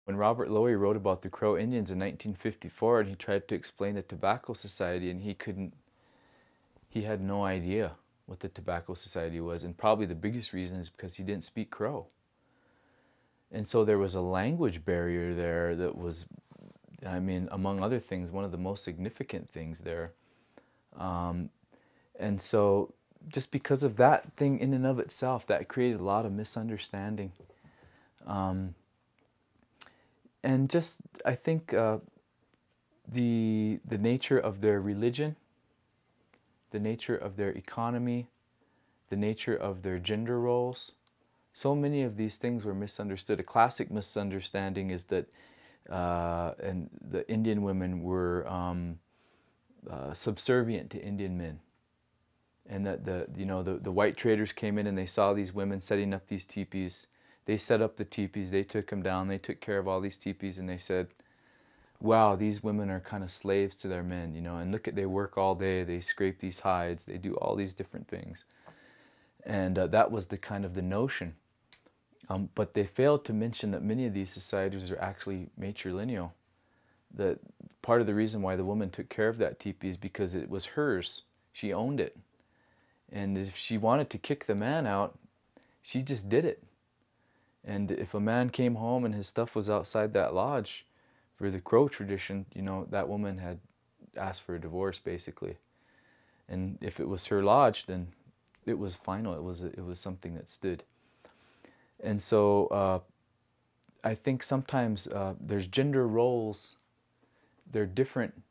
When Robert Lowy wrote about the Crow Indians in 1954 and he tried to explain the Tobacco Society, and he had no idea what the Tobacco Society was, and probably the biggest reason is because he didn't speak Crow. And so there was a language barrier there that was, I mean, among other things, one of the most significant things there. Um, and so just because of that thing in and of itself, that created a lot of misunderstanding. Um, and just, I think, the nature of their religion, the nature of their economy, the nature of their gender roles. So many of these things were misunderstood. A classic misunderstanding is that and the Indian women were subservient to Indian men, and that the white traders came in and they saw these women setting up these teepees. They set up the teepees. They took them down. They took care of all these teepees, and they said, "Wow, these women are kind of slaves to their men, you know. And look at they work all day. They scrape these hides. They do all these different things." And that was the kind of the notion. But they failed to mention that many of these societies are actually matrilineal. That part of the reason why the woman took care of that teepee is because it was hers. She owned it. And if she wanted to kick the man out, she just did it. And if a man came home and his stuff was outside that lodge, for the Crow tradition, you know, that woman had asked for a divorce basically. And if it was her lodge, then it was final. It was something that stood. And so I think sometimes there's gender roles, they're different,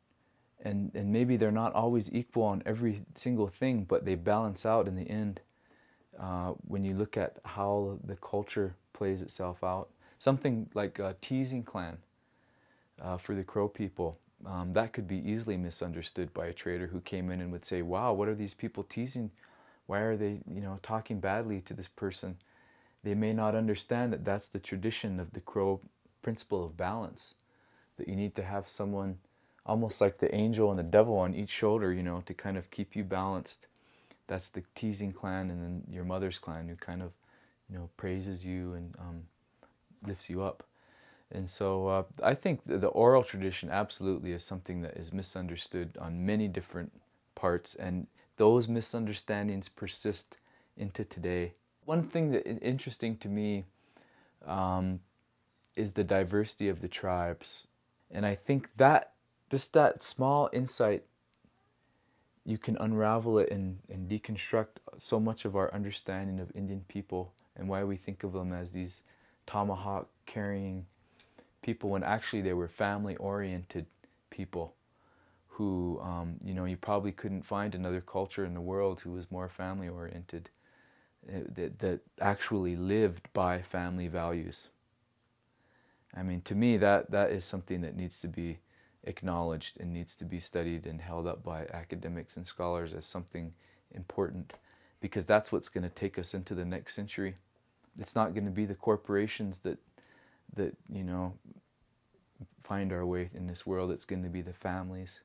and maybe they're not always equal on every single thing, but they balance out in the end when you look at how the culture plays itself out. Something like teasing clan for the Crow people, that could be easily misunderstood by a trader who came in and would say, "Wow, what are these people teasing? Why are they, you know, talking badly to this person?" They may not understand that that's the tradition of the Crow principle of balance, that you need to have someone almost like the angel and the devil on each shoulder, you know, to kind of keep you balanced. That's the teasing clan, and then your mother's clan who kind of, you know, praises you and lifts you up. And so I think the oral tradition absolutely is something that is misunderstood on many different parts, and those misunderstandings persist into today. One thing that is interesting to me um, is the diversity of the tribes. And I think that just that small insight, you can unravel it and deconstruct so much of our understanding of Indian people and why we think of them as these tomahawk carrying people when actually they were family oriented people who, you know, you probably couldn't find another culture in the world who was more family oriented, that actually lived by family values. I mean, to me, that is something that needs to be acknowledged and needs to be studied and held up by academics and scholars as something important, because that's what's going to take us into the next century. It's not going to be the corporations that you know find our way in this world. It's going to be the families.